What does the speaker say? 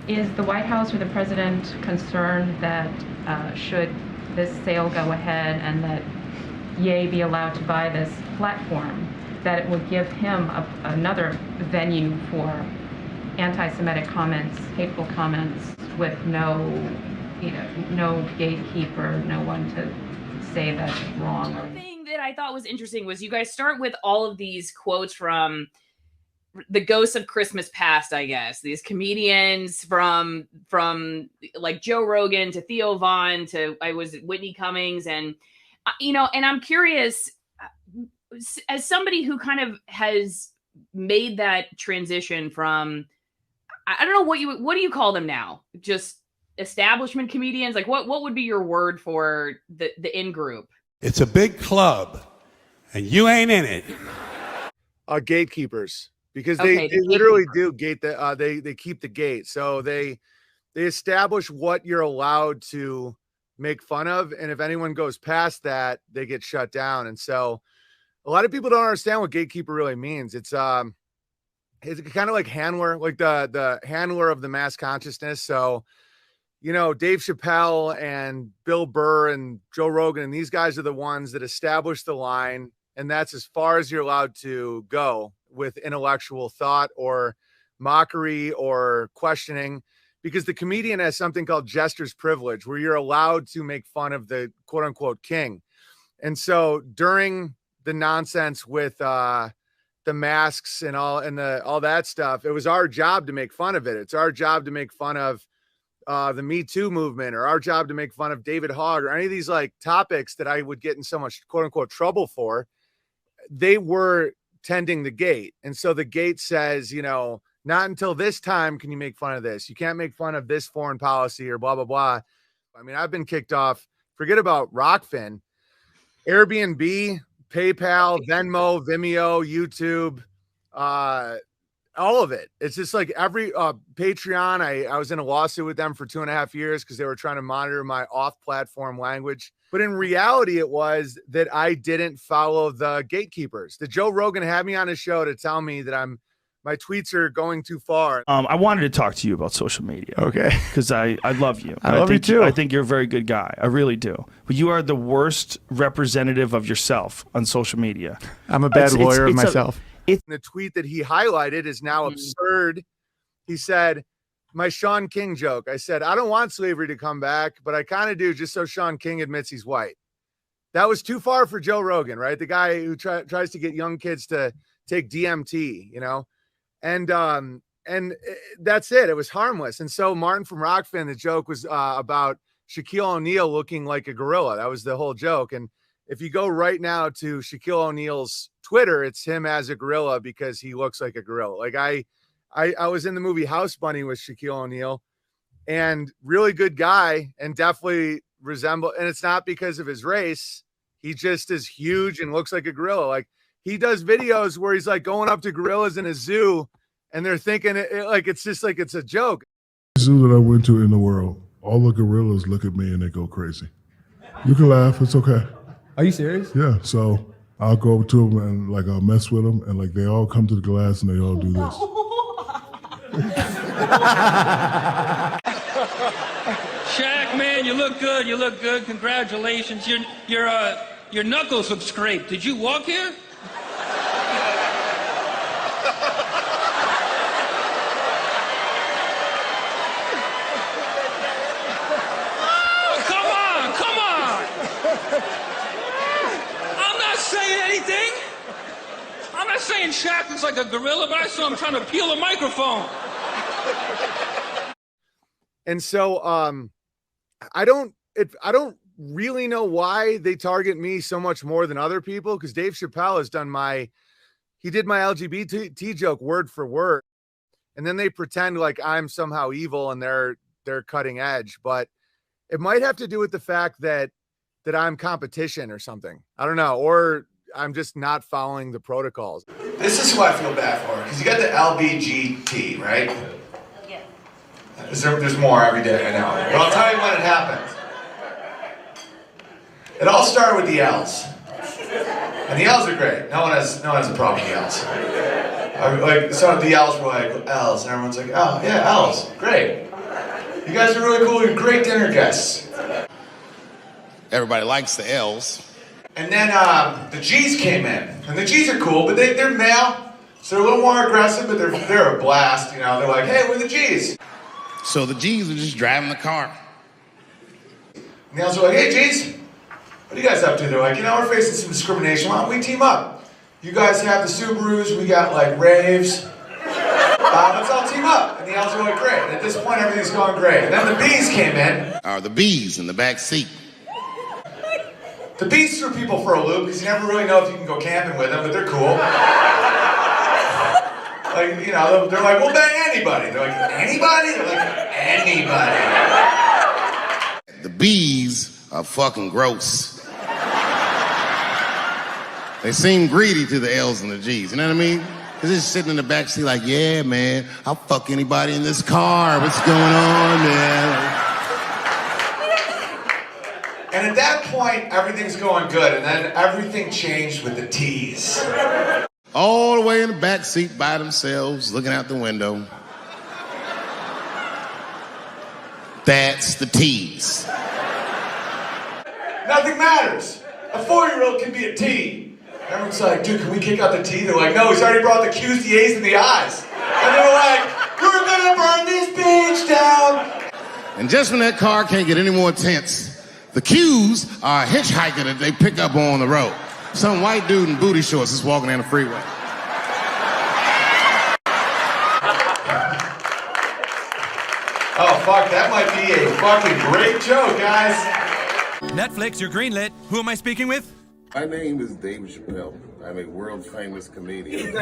Is the White House or the president concerned that should this sale go ahead and that Ye be allowed to buy this platform, that it would give him another venue for anti-Semitic comments, hateful comments, with no gatekeeper, no one to say that's wrong? One thing that I thought was interesting was you guys start with all of these quotes from the ghosts of Christmas past, I guess. These comedians from like Joe Rogan to Theo Vaughn to Whitney Cummings, and and I'm curious, as somebody who kind of has made that transition from, I don't know what do you call them now? Just establishment comedians? Like what would be your word for the in group? It's a big club, and you ain't in it. Gatekeepers, because they literally do gate they keep the gate. So they establish what you're allowed to make fun of, and if anyone goes past that, they get shut down. And so a lot of people don't understand what gatekeeper really means. It's kind of like handler, like the handler of the mass consciousness. So Dave Chapelle and Bill Burr and Joe Rogan, and these guys are the ones that establish the line, and that's as far as you're allowed to go with intellectual thought or mockery or questioning, because the comedian has something called jester's privilege, where you're allowed to make fun of the quote unquote king. And so during the nonsense with the masks and all that stuff, it was our job to make fun of it. It's our job to make fun of the Me Too movement, or our job to make fun of David Hogg, or any of these like topics that I would get in so much quote unquote trouble for. They were tending the gate. And so the gate says, not until this time can you make fun of this. You can't make fun of this foreign policy or blah, blah, blah. I mean, I've been kicked off. Forget about Rockfin, Airbnb, PayPal, Venmo, Vimeo, YouTube, all of it. It's just like every Patreon. I was in a lawsuit with them for 2.5 years because they were trying to monitor my off-platform language. But in reality, it was that I didn't follow the gatekeepers. That Joe Rogan had me on his show to tell me that my tweets are going too far. I wanted to talk to you about social media. Okay. Because I love you. I love you too. I think you're a very good guy. I really do. But you are the worst representative of yourself on social media. I'm a bad lawyer of myself. The tweet that he highlighted is now absurd. He said, my Sean King joke. I said, I don't want slavery to come back, but I kind of do, just so Sean King admits he's white. That was too far for Joe Rogan, right? The guy who tries to get young kids to take DMT, and that's it. It was harmless. And so Martin from Rockfin, the joke was about Shaquille O'Neal looking like a gorilla. That was the whole joke. And if you go right now to Shaquille O'Neal's Twitter, it's him as a gorilla because he looks like a gorilla. Like I was in the movie House Bunny with Shaquille O'Neal, and really good guy, and definitely resemble. And it's not because of his race. He just is huge and looks like a gorilla. Like he does videos where he's like going up to gorillas in a zoo, and they're thinking it's just like it's a joke. The zoo that I went to in the world, all the gorillas look at me and they go crazy. You can laugh. It's okay. Are you serious? Yeah. So I'll go up to them and like I'll mess with them, and like they all come to the glass and they all do this. Shaq, man, you look good. You look good. Congratulations. Your knuckles look scraped. Did you walk here? Oh, come on. I'm not saying anything. I'm not saying Shaq looks like a gorilla, but I saw him trying to peel a microphone. And so I don't really know why they target me so much more than other people, because Dave Chapelle has done he did my LGBT joke word for word, and then they pretend like I'm somehow evil and they're cutting edge. But it might have to do with the fact that I'm competition or something. I don't know, or I'm just not following the protocols. This is who I feel bad for, because you got the LBGT, right? Yeah. There's more every day, I know. But I'll tell you when it happened. It all started with the L's. And the L's are great. No one has a problem with the L's. Like, so the L's were like, L's, and everyone's like, oh, yeah, L's, great. You guys are really cool, you're great dinner guests. Everybody likes the L's. And then the G's came in, and the G's are cool, but they're male, so they're a little more aggressive, but they're a blast, you know. They're like, hey, we're the G's. So the G's are just driving the car. And the L's are like, hey, G's, what are you guys up to? They're like, you know, we're facing some discrimination. Why don't we team up? You guys have the Subarus, we got like raves. Let's all team up. And the L's are like, great. And at this point, everything's going great. And then the B's came in. The B's in the back seat. The B's threw people for a loop because you never really know if you can go camping with them, but they're cool. Like, you know, they're like, we'll bang anybody. They're like, anybody? They're like, anybody. The B's are fucking gross. They seem greedy to the L's and the G's, you know what I mean? They're just sitting in the back seat like, yeah, man, I'll fuck anybody in this car. What's going on, man? And at that point, everything's going good, and then everything changed with the T's. All the way in the back seat by themselves, looking out the window. That's the T's. Nothing matters. A 4-year-old can be a T. Everyone's like, dude, can we kick out the T? They're like, no, he's already brought the Q's, the A's, and the I's. And they're like, we're gonna burn this bitch down. And just when that car can't get any more tense, the Q's are a hitchhiker that they pick up on the road. Some white dude in booty shorts is walking down the freeway. Oh, fuck, that might be a fucking great joke, guys. Netflix, you're greenlit. Who am I speaking with? My name is Dave Chapelle. I'm a world famous comedian.